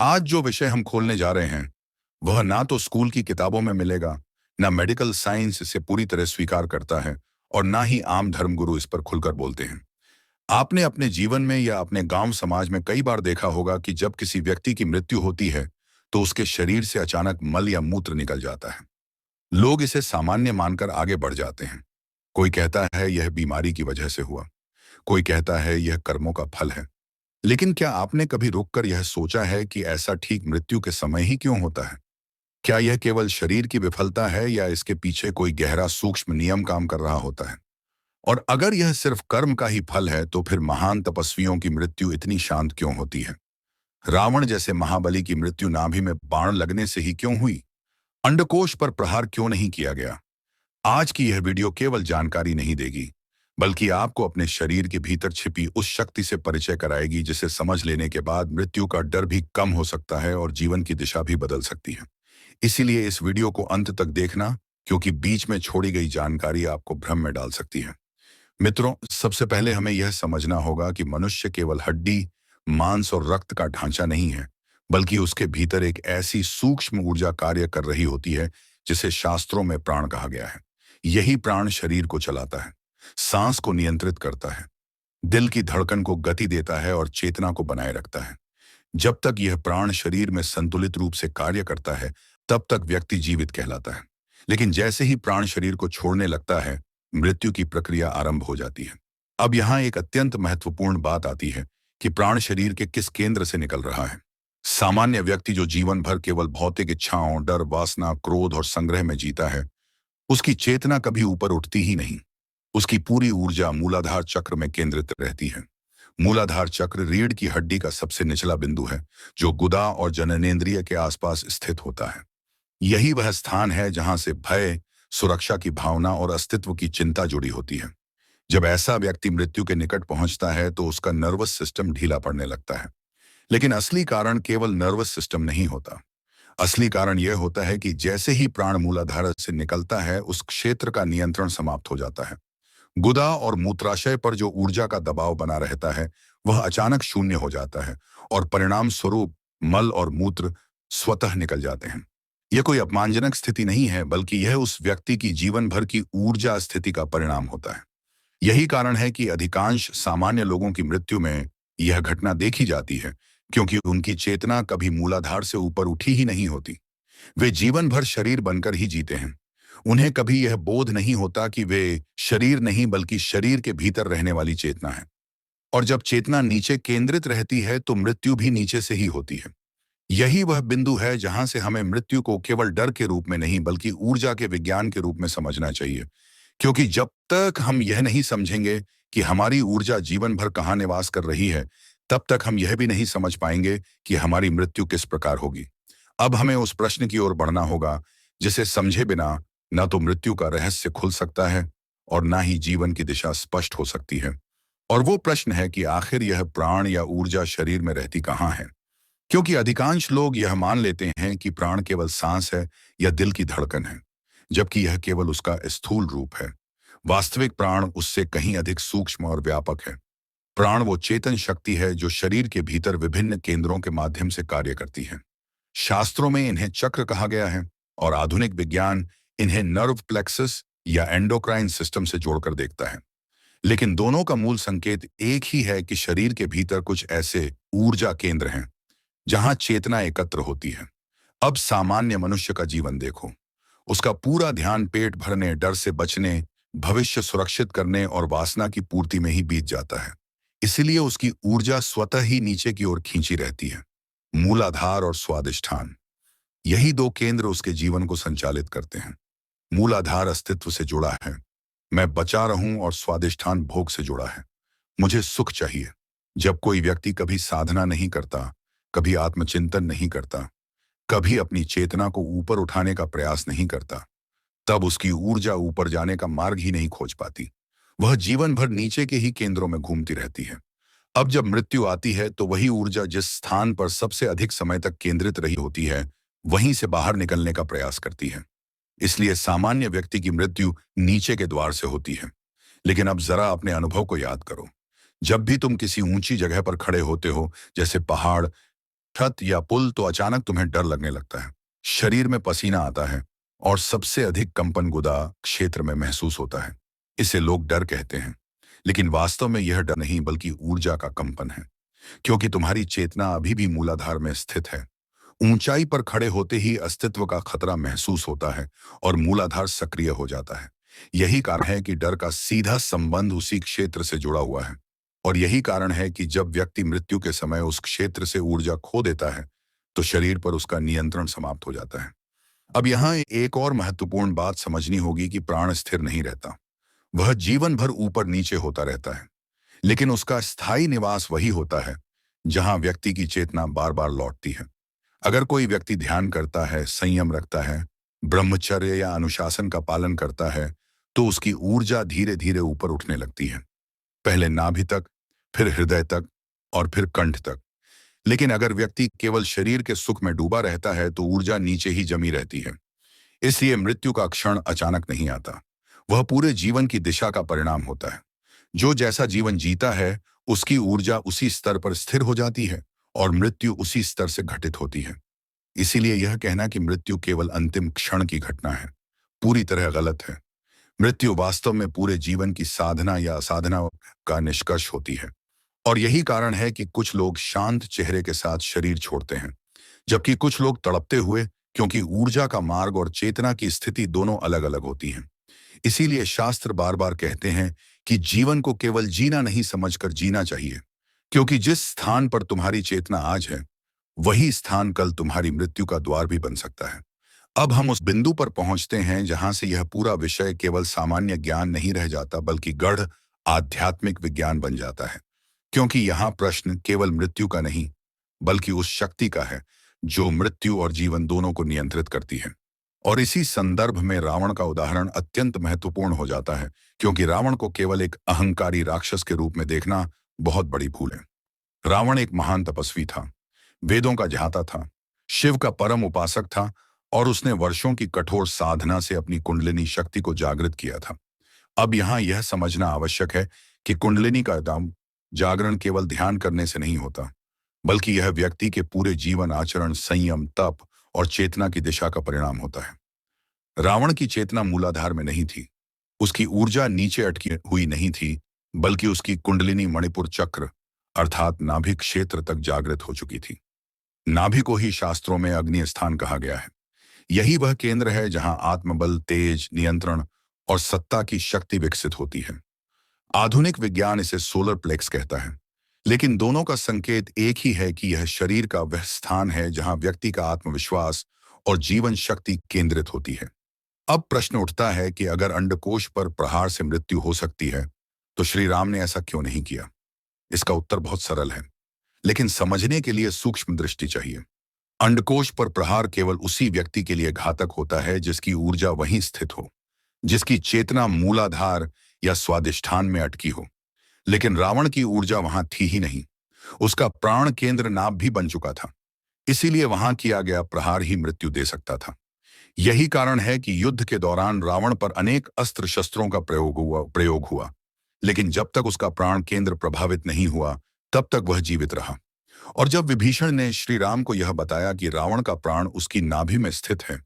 आज जो विषय हम खोलने जा रहे हैं वह ना तो स्कूल की किताबों में मिलेगा, ना मेडिकल साइंस इसे पूरी तरह स्वीकार करता है और ना ही आम धर्मगुरु इस पर खुलकर बोलते हैं। आपने अपने जीवन में या अपने गांव समाज में कई बार देखा होगा कि जब किसी व्यक्ति की मृत्यु होती है तो उसके शरीर से अचानक मल या मूत्र निकल जाता है। लोग इसे सामान्य मानकर आगे बढ़ जाते हैं। कोई कहता है यह बीमारी की वजह से हुआ, कोई कहता है यह कर्मों का फल है। लेकिन क्या आपने कभी रुककर यह सोचा है कि ऐसा ठीक मृत्यु के समय ही क्यों होता है? क्या यह केवल शरीर की विफलता है या इसके पीछे कोई गहरा सूक्ष्म नियम काम कर रहा होता है? और अगर यह सिर्फ कर्म का ही फल है तो फिर महान तपस्वियों की मृत्यु इतनी शांत क्यों होती है? रावण जैसे महाबली की मृत्यु नाभि में बाण लगने से ही क्यों हुई? अंडकोश पर प्रहार क्यों नहीं किया गया? आज की यह वीडियो केवल जानकारी नहीं देगी, बल्कि आपको अपने शरीर के भीतर छिपी उस शक्ति से परिचय कराएगी जिसे समझ लेने के बाद मृत्यु का डर भी कम हो सकता है और जीवन की दिशा भी बदल सकती है। इसीलिए इस वीडियो को अंत तक देखना, क्योंकि बीच में छोड़ी गई जानकारी आपको भ्रम में डाल सकती है। मित्रों, सबसे पहले हमें यह समझना होगा कि मनुष्य केवल हड्डी, मांस और रक्त का ढांचा नहीं है, बल्कि उसके भीतर एक ऐसी सूक्ष्म ऊर्जा कार्य कर रही होती है जिसे शास्त्रों में प्राण कहा गया है। यही प्राण शरीर को चलाता है, सांस को नियंत्रित करता है, दिल की धड़कन को गति देता है और चेतना को बनाए रखता है। जब तक यह प्राण शरीर में संतुलित रूप से कार्य करता है, तब तक व्यक्ति जीवित कहलाता है। लेकिन जैसे ही प्राण शरीर को छोड़ने लगता है, मृत्यु की प्रक्रिया आरंभ हो जाती है। अब यहाँ एक अत्यंत महत्वपूर्ण बात आती है कि प्राण शरीर के किस केंद्र से निकल रहा है। सामान्य व्यक्ति जो जीवन भर केवल भौतिक इच्छाओं, डर, वासना, क्रोध और संग्रह में जीता है, उसकी चेतना कभी ऊपर उठती ही नहीं। उसकी पूरी ऊर्जा मूलाधार चक्र में केंद्रित रहती है। मूलाधार चक्र रीढ़ की हड्डी का सबसे निचला बिंदु है, जो गुदा और जननेंद्रिय के आसपास स्थित होता है। यही वह स्थान है जहां से भय, सुरक्षा की भावना और अस्तित्व की चिंता जुड़ी होती है। जब ऐसा व्यक्ति मृत्यु के निकट पहुंचता है तो उसका नर्वस सिस्टम ढीला पड़ने लगता है। लेकिन असली कारण केवल नर्वस सिस्टम नहीं होता। असली कारण यह होता है कि जैसे ही प्राण मूलाधार से निकलता है, उस क्षेत्र का नियंत्रण समाप्त हो जाता है। गुदा और मूत्राशय पर जो ऊर्जा का दबाव बना रहता है, वह अचानक शून्य हो जाता है और परिणाम स्वरूप मल और मूत्र स्वतः निकल जाते हैं। यह कोई अपमानजनक स्थिति नहीं है, बल्कि यह उस व्यक्ति की जीवन भर की ऊर्जा स्थिति का परिणाम होता है। यही कारण है कि अधिकांश सामान्य लोगों की मृत्यु में यह घटना देखी जाती है, क्योंकि उनकी चेतना कभी मूलाधार से ऊपर उठी ही नहीं होती। वे जीवन भर शरीर बनकर ही जीते हैं। उन्हें कभी यह बोध नहीं होता कि वे शरीर नहीं, बल्कि शरीर के भीतर रहने वाली चेतना है। और जब चेतना नीचे केंद्रित रहती है तो मृत्यु भी नीचे से ही होती है। यही वह बिंदु है जहां से हमें मृत्यु को केवल डर के रूप में नहीं, बल्कि ऊर्जा के विज्ञान के रूप में समझना चाहिए। क्योंकि जब तक हम यह नहीं समझेंगे कि हमारी ऊर्जा जीवन भर कहाँ निवास कर रही है, तब तक हम यह भी नहीं समझ पाएंगे कि हमारी मृत्यु किस प्रकार होगी। अब हमें उस प्रश्न की ओर बढ़ना होगा जिसे समझे बिना न तो मृत्यु का रहस्य खुल सकता है और ना ही जीवन की दिशा स्पष्ट हो सकती है। और वो प्रश्न है कि आखिर यह प्राण या ऊर्जा शरीर में रहती कहाँ है? क्योंकि अधिकांश लोग यह मान लेते हैं कि प्राण केवल सांस है या दिल की धड़कन है, जबकि यह केवल उसका स्थूल रूप है। वास्तविक प्राण उससे कहीं अधिक सूक्ष्म और व्यापक है। प्राण वो चेतन शक्ति है जो शरीर के भीतर विभिन्न केंद्रों के माध्यम से कार्य करती है। शास्त्रों में इन्हें चक्र कहा गया है और आधुनिक विज्ञान इन्हें नर्व प्लेक्सस या एंडोक्राइन सिस्टम से जोड़कर देखता है। लेकिन दोनों का मूल संकेत एक ही है कि शरीर के भीतर कुछ ऐसे ऊर्जा केंद्र हैं जहां चेतना एकत्र होती है। अब सामान्य मनुष्य का जीवन देखो। उसका पूरा ध्यान पेट भरने, डर से बचने, भविष्य सुरक्षित करने और वासना की पूर्ति में ही बीत जाता है। इसलिए उसकी ऊर्जा स्वतः ही नीचे की ओर खींची रहती है। मूलाधार और स्वादिष्ठान, यही दो केंद्र उसके जीवन को संचालित करते हैं। मूलाधार अस्तित्व से जुड़ा है, मैं बचा रहूं, और स्वादिष्ठान भोग से जुड़ा है, मुझे सुख चाहिए। जब कोई व्यक्ति कभी साधना नहीं करता, कभी आत्मचिंतन नहीं करता, कभी अपनी चेतना को ऊपर उठाने का प्रयास नहीं करता, तब उसकी ऊर्जा ऊपर जाने का मार्ग ही नहीं खोज पाती। वह जीवन भर नीचे के ही केंद्रों में घूमती रहती है। अब जब मृत्यु आती है तो वही ऊर्जा जिस स्थान पर सबसे अधिक समय तक केंद्रित रही होती है, वहीं से बाहर निकलने का प्रयास करती है। इसलिए सामान्य व्यक्ति की मृत्यु नीचे के द्वार से होती है। लेकिन अब जरा अपने अनुभव को याद करो। जब भी तुम किसी ऊंची जगह पर खड़े होते हो, जैसे पहाड़, छत या पुल तो अचानक तुम्हें डर लगने लगता है, शरीर में पसीना आता है और सबसे अधिक कंपन गुदा क्षेत्र में महसूस होता है। इसे लोग डर कहते हैं, लेकिन वास्तव में यह डर नहीं बल्कि ऊर्जा का कंपन है, क्योंकि तुम्हारी चेतना अभी भी मूलाधार में स्थित है। ऊंचाई पर खड़े होते ही अस्तित्व का खतरा महसूस होता है और मूलाधार सक्रिय हो जाता है। यही कारण है कि डर का सीधा संबंध उसी क्षेत्र से जुड़ा हुआ है, और यही कारण है कि जब व्यक्ति मृत्यु के समय उस क्षेत्र से ऊर्जा खो देता है तो शरीर पर उसका नियंत्रण समाप्त हो जाता है। अब यहाँ एक और महत्वपूर्ण बात समझनी होगी कि प्राण स्थिर नहीं रहता। वह जीवन भर ऊपर नीचे होता रहता है, लेकिन उसका स्थायी निवास वही होता है जहां व्यक्ति की चेतना बार बार लौटती है। अगर कोई व्यक्ति ध्यान करता है, संयम रखता है, ब्रह्मचर्य या अनुशासन का पालन करता है, तो उसकी ऊर्जा धीरे धीरे ऊपर उठने लगती है, पहले नाभि तक, फिर हृदय तक और फिर कंठ तक। लेकिन अगर व्यक्ति केवल शरीर के सुख में डूबा रहता है तो ऊर्जा नीचे ही जमी रहती है। इसलिए मृत्यु का क्षण अचानक नहीं आता, वह पूरे जीवन की दिशा का परिणाम होता है। जो जैसा जीवन जीता है उसकी ऊर्जा उसी स्तर पर स्थिर हो जाती है और मृत्यु उसी स्तर से घटित होती है। इसीलिए यह कहना कि मृत्यु केवल अंतिम क्षण की घटना है पूरी तरह गलत है। मृत्यु वास्तव में पूरे जीवन की साधना या असाधना का निष्कर्ष होती है। और यही कारण है कि कुछ लोग शांत चेहरे के साथ शरीर छोड़ते हैं, जबकि कुछ लोग तड़पते हुए, क्योंकि ऊर्जा का मार्ग और चेतना की स्थिति दोनों अलग अलग होती हैं। इसीलिए शास्त्र बार बार कहते हैं कि जीवन को केवल जीना नहीं समझकर जीना चाहिए, क्योंकि जिस स्थान पर तुम्हारी चेतना आज है वही स्थान कल तुम्हारी मृत्यु का द्वार भी बन सकता है। अब हम उस बिंदु पर पहुंचते हैं जहां से यह पूरा विषय केवल सामान्य ज्ञान नहीं रह जाता बल्कि गढ़ आध्यात्मिक विज्ञान बन जाता है। क्योंकि यहाँ प्रश्न केवल मृत्यु का नहीं बल्कि उस शक्ति का है जो मृत्यु और जीवन दोनों को नियंत्रित करती है। और इसी संदर्भ में रावण का उदाहरण अत्यंत महत्वपूर्ण हो जाता है, क्योंकि रावण को केवल एक अहंकारी राक्षस के रूप में देखना बहुत बड़ी भूल है। रावण एक महान तपस्वी था, वेदों का ज्ञाता था, शिव का परम उपासक था और उसने वर्षों की कठोर साधना से अपनी कुंडलिनी शक्ति को जागृत किया था। अब यहाँ यह समझना आवश्यक है कि कुंडलिनी का दाम जागरण केवल ध्यान करने से नहीं होता, बल्कि यह व्यक्ति के पूरे जीवन आचरण, संयम, तप और चेतना की दिशा का परिणाम होता है। रावण की चेतना मूलाधार में नहीं थी, उसकी ऊर्जा नीचे अटकी हुई नहीं थी, बल्कि उसकी कुंडलिनी मणिपुर चक्र अर्थात नाभि क्षेत्र तक जागृत हो चुकी थी। नाभि को ही शास्त्रों में अग्नि स्थान कहा गया है। यही वह केंद्र है जहां आत्मबल, तेज, नियंत्रण और सत्ता की शक्ति विकसित होती है। आधुनिक विज्ञान इसे सोलर प्लेक्स कहता है, लेकिन दोनों का संकेत एक ही है कि यह शरीर का वह स्थान है जहां व्यक्ति का आत्मविश्वास और जीवन शक्ति केंद्रित होती है। अब प्रश्न उठता है कि अगर अंडकोश पर प्रहार से मृत्यु हो सकती है तो श्री राम ने ऐसा क्यों नहीं किया? इसका उत्तर बहुत सरल है, लेकिन समझने के लिए सूक्ष्म दृष्टि चाहिए। अंडकोश पर प्रहार केवल उसी व्यक्ति के लिए घातक होता है जिसकी ऊर्जा वहीं स्थित हो, जिसकी चेतना मूलाधार या स्वादिष्ठान में अटकी हो। लेकिन रावण की ऊर्जा वहां थी ही नहीं, उसका प्राण केंद्र नाभ भी बन चुका था। इसीलिए वहां किया गया प्रहार ही मृत्यु दे सकता था। यही कारण है कि युद्ध के दौरान रावण पर अनेक अस्त्र शस्त्रों का प्रयोग हुआ, लेकिन जब तक उसका प्राण केंद्र प्रभावित नहीं हुआ तब तक वह जीवित रहा। और जब विभीषण ने श्री राम को यह बताया कि रावण का प्राण उसकी नाभि में स्थित है,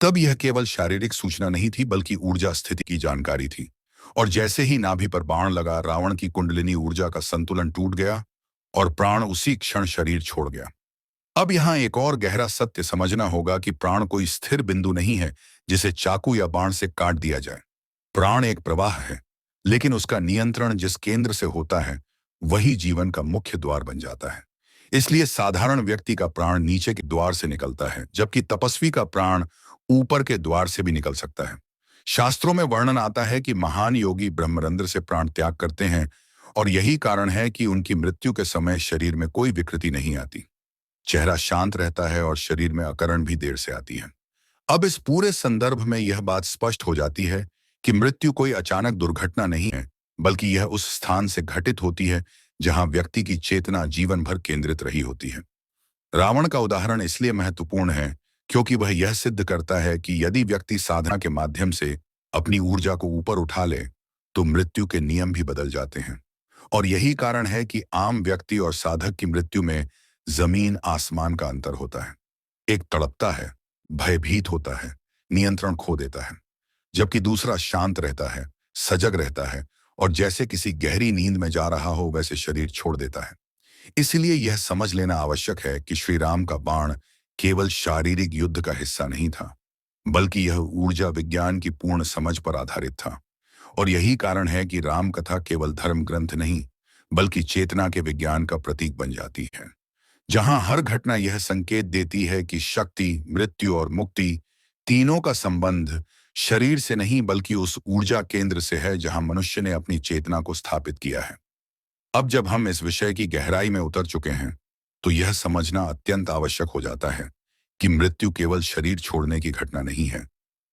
तब यह केवल शारीरिक सूचना नहीं थी बल्कि ऊर्जा स्थिति की जानकारी थी। और जैसे ही नाभि पर बाण लगा, रावण की कुंडलिनी ऊर्जा का संतुलन टूट गया और प्राण उसी क्षण शरीर छोड़ गया। अब यहाँ एक और गहरा सत्य समझना होगा कि प्राण कोई स्थिर बिंदु नहीं है जिसे चाकू या बाण से काट दिया जाए। प्राण एक प्रवाह है, लेकिन उसका नियंत्रण जिस केंद्र से होता है वही जीवन का मुख्य द्वार बन जाता है। इसलिए साधारण व्यक्ति का प्राण नीचे के द्वार से निकलता है, जबकि तपस्वी का प्राण ऊपर के द्वार से भी निकल सकता है। शास्त्रों में वर्णन आता है कि महान योगी ब्रह्मरंध्र से प्राण त्याग करते हैं और यही कारण है कि उनकी मृत्यु के समय शरीर में कोई विकृति नहीं आती, चेहरा शांत रहता है और शरीर में अकरण भी देर से आती है। अब इस पूरे संदर्भ में यह बात स्पष्ट हो जाती है कि मृत्यु कोई अचानक दुर्घटना नहीं है, बल्कि यह उस स्थान से घटित होती है जहां व्यक्ति की चेतना जीवन भर केंद्रित रही होती है। रावण का उदाहरण इसलिए महत्वपूर्ण है क्योंकि वह यह सिद्ध करता है कि यदि व्यक्ति साधना के माध्यम से अपनी ऊर्जा को ऊपर उठा ले तो मृत्यु के नियम भी बदल जाते हैं। और यही कारण है कि आम व्यक्ति और साधक की मृत्यु में जमीन आसमान का अंतर होता है। एक तड़पता है, भयभीत होता है, नियंत्रण खो देता है, जबकि दूसरा शांत रहता है, सजग रहता है और जैसे किसी गहरी नींद में जा रहा हो वैसे शरीर छोड़ देता है। इसलिए यह समझ लेना आवश्यक है कि श्री राम का बाण केवल शारीरिक युद्ध का हिस्सा नहीं था, बल्कि यह ऊर्जा विज्ञान की पूर्ण समझ पर आधारित था। और यही कारण है कि राम कथा केवल धर्म ग्रंथ नहीं, बल्कि चेतना के विज्ञान का प्रतीक बन जाती है, जहां हर घटना यह संकेत देती है कि शक्ति, मृत्यु और मुक्ति तीनों का संबंध शरीर से नहीं बल्कि उस ऊर्जा केंद्र से है जहां मनुष्य ने अपनी चेतना को स्थापित किया है। अब जब हम इस विषय की गहराई में उतर चुके हैं, तो यह समझना अत्यंत आवश्यक हो जाता है कि मृत्यु केवल शरीर छोड़ने की घटना नहीं है,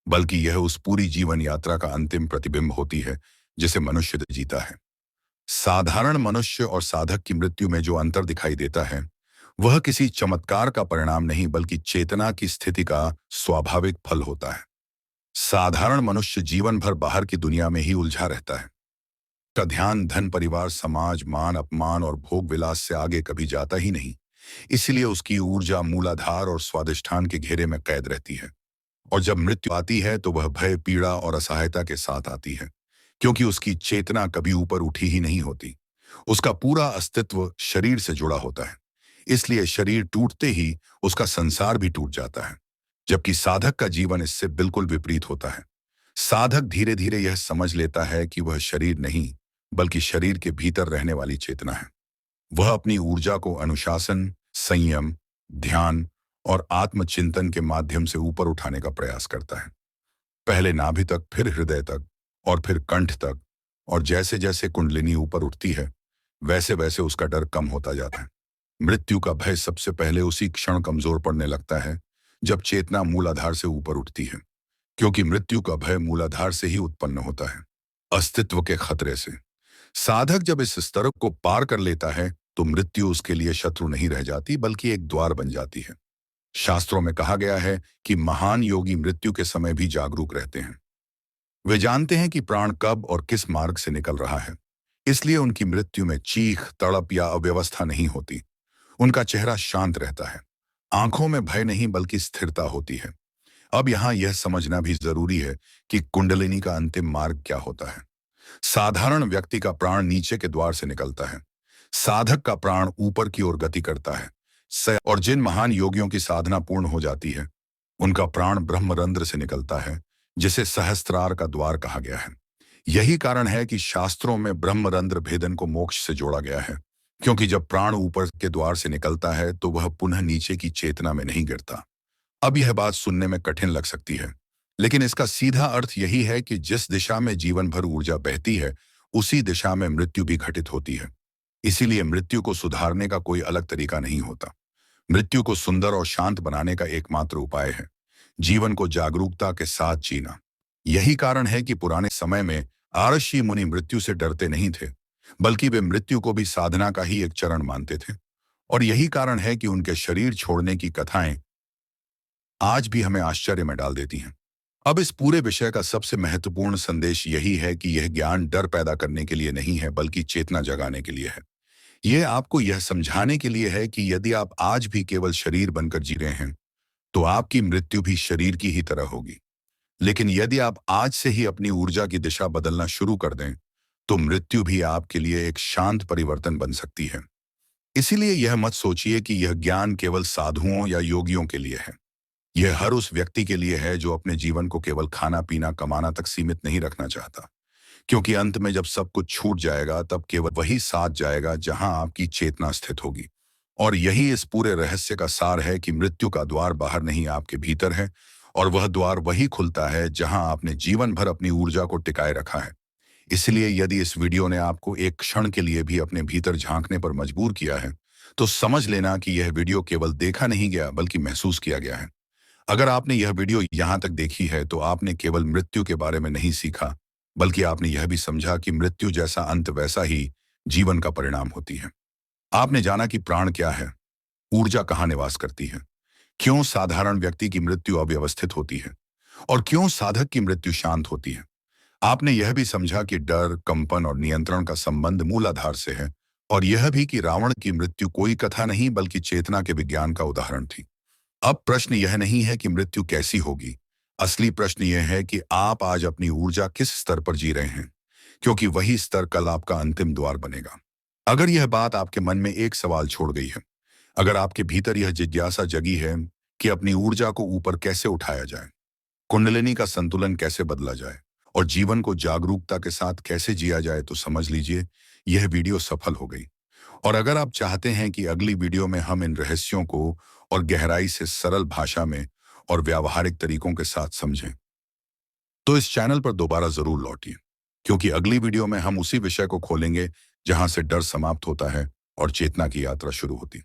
बल्कि यह उस पूरी जीवन यात्रा का अंतिम प्रतिबिंब होती है जिसे मनुष्य जीता है। साधारण मनुष्य और साधक की मृत्यु में जो अंतर दिखाई देता है, वह किसी चमत्कार का परिणाम नहीं बल्कि चेतना की स्थिति का स्वाभाविक फल होता है। साधारण मनुष्य जीवन भर बाहर की दुनिया में ही उलझा रहता है। का ध्यान धन, परिवार, समाज, मान, अपमान और भोग विलास से आगे कभी जाता ही नहीं। इसलिए उसकी ऊर्जा मूलाधार और स्वादिष्ठान के घेरे में कैद रहती है। और जब मृत्यु आती है तो वह भय, पीड़ा और असहायता के साथ आती है, क्योंकि उसकी चेतना कभी ऊपर उठी ही नहीं होती। उसका पूरा अस्तित्व शरीर से जुड़ा होता है। इसलिए शरीर टूटते ही उसका संसार भी टूट जाता है, जबकि साधक का जीवन इससे बिल्कुल विपरीत होता है। साधक धीरे धीरे यह समझ लेता है कि वह शरीर नहीं, बल्कि शरीर के भीतर रहने वाली चेतना है। वह अपनी ऊर्जा को अनुशासन, संयम, ध्यान और आत्मचिंतन के माध्यम से ऊपर उठाने का प्रयास करता है। पहले नाभि तक, फिर हृदय तक और फिर कंठ तक। और जैसे जैसे कुंडलिनी ऊपर उठती है, वैसे वैसे उसका डर कम होता जाता है। मृत्यु का भय सबसे पहले उसी क्षण कमजोर पड़ने लगता है जब चेतना मूलाधार से ऊपर उठती है, क्योंकि मृत्यु का भय मूलाधार से ही उत्पन्न होता है, अस्तित्व के खतरे से। साधक जब इस स्तर को पार कर लेता है तो मृत्यु उसके लिए शत्रु नहीं रह जाती बल्कि एक द्वार बन जाती है। शास्त्रों में कहा गया है कि महान योगी मृत्यु के समय भी जागरूक रहते हैं। वे जानते हैं कि प्राण कब और किस मार्ग से निकल रहा है, इसलिए उनकी मृत्यु में चीख, तड़प या अव्यवस्था नहीं होती। उनका चेहरा शांत रहता है, आंखों में भय नहीं बल्कि स्थिरता होती है। अब यहाँ यह समझना भी जरूरी है कि कुंडलिनी का अंतिम मार्ग क्या होता है। साधारण व्यक्ति का प्राण नीचे के द्वार से निकलता है, साधक का प्राण ऊपर की ओर गति करता है। और जिन महान योगियों की साधना पूर्ण हो जाती है, उनका प्राण ब्रह्मरंध्र से निकलता है, जिसे सहस्त्रार का द्वार कहा गया है। यही कारण है कि शास्त्रों में ब्रह्मरंध्र भेदन को मोक्ष से जोड़ा गया है, क्योंकि जब प्राण ऊपर के द्वार से निकलता है तो वह पुनः नीचे की चेतना में नहीं गिरता। अब यह बात सुनने में कठिन लग सकती है, लेकिन इसका सीधा अर्थ यही है कि जिस दिशा में जीवन भर ऊर्जा बहती है, उसी दिशा में मृत्यु भी घटित होती है। इसीलिए मृत्यु को सुधारने का कोई अलग तरीका नहीं होता। मृत्यु को सुंदर और शांत बनाने का एकमात्र उपाय है जीवन को जागरूकता के साथ जीना। यही कारण है कि पुराने समय में आरषि मुनि मृत्यु से डरते नहीं थे, बल्कि वे मृत्यु को भी साधना का ही एक चरण मानते थे। और यही कारण है कि उनके शरीर छोड़ने की कथाएं आज भी हमें आश्चर्य में डाल देती हैं। अब इस पूरे विषय का सबसे महत्वपूर्ण संदेश यही है कि यह ज्ञान डर पैदा करने के लिए नहीं है, बल्कि चेतना जगाने के लिए है। यह आपको यह समझाने के लिए है कि यदि आप आज भी केवल शरीर बनकर जी रहे हैं, तो आपकी मृत्यु भी शरीर की ही तरह होगी। लेकिन यदि आप आज से ही अपनी ऊर्जा की दिशा बदलना शुरू कर दें, तो मृत्यु भी आपके लिए एक शांत परिवर्तन बन सकती है। इसीलिए यह मत सोचिए कि यह ज्ञान केवल साधुओं या योगियों के लिए है। यह हर उस व्यक्ति के लिए है जो अपने जीवन को केवल खाना, पीना, कमाना तक सीमित नहीं रखना चाहता। क्योंकि अंत में जब सब कुछ छूट जाएगा, तब केवल वही साथ जाएगा जहां आपकी चेतना स्थित होगी। और यही इस पूरे रहस्य का सार है कि मृत्यु का द्वार बाहर नहीं, आपके भीतर है। और वह द्वार वही खुलता है जहां आपने जीवन भर अपनी ऊर्जा को टिकाए रखा है। इसलिए यदि इस वीडियो ने आपको एक क्षण के लिए भी अपने भीतर झांकने पर मजबूर किया है, तो समझ लेना कि यह वीडियो केवल देखा नहीं गया बल्कि महसूस किया गया है। अगर आपने यह वीडियो यहाँ तक देखी है, तो आपने केवल मृत्यु के बारे में नहीं सीखा, बल्कि आपने यह भी समझा कि मृत्यु जैसा अंत वैसा ही जीवन का परिणाम होती है। आपने जाना कि प्राण क्या है, ऊर्जा कहाँ निवास करती है, क्यों साधारण व्यक्ति की मृत्यु अव्यवस्थित होती है और क्यों साधक की मृत्यु शांत होती है। आपने यह भी समझा कि डर, कंपन और नियंत्रण का संबंध मूलाधार से है और यह भी कि रावण की मृत्यु कोई कथा नहीं बल्कि चेतना के विज्ञान का उदाहरण थी। अब प्रश्न यह नहीं है कि मृत्यु कैसी होगी, असली प्रश्न यह है कि आप आज अपनी ऊर्जा किस स्तर पर जी रहे हैं, क्योंकि वही स्तर कल आपका अंतिम द्वार बनेगा। अगर यह बात आपके मन में एक सवाल छोड़ गई है, अगर आपके भीतर यह जिज्ञासा जगी है कि अपनी ऊर्जा को ऊपर कैसे उठाया जाए, कुंडलिनी का संतुलन कैसे बदला जाए और जीवन को जागरूकता के साथ कैसे जिया जाए, तो समझ लीजिए यह वीडियो सफल हो गई। और अगर आप चाहते हैं कि अगली वीडियो में हम इन रहस्यों को और गहराई से सरल भाषा में और व्यावहारिक तरीकों के साथ समझें, तो इस चैनल पर दोबारा जरूर लौटिए, क्योंकि अगली वीडियो में हम उसी विषय को खोलेंगे जहां से डर समाप्त होता है और चेतना की यात्रा शुरू होती है।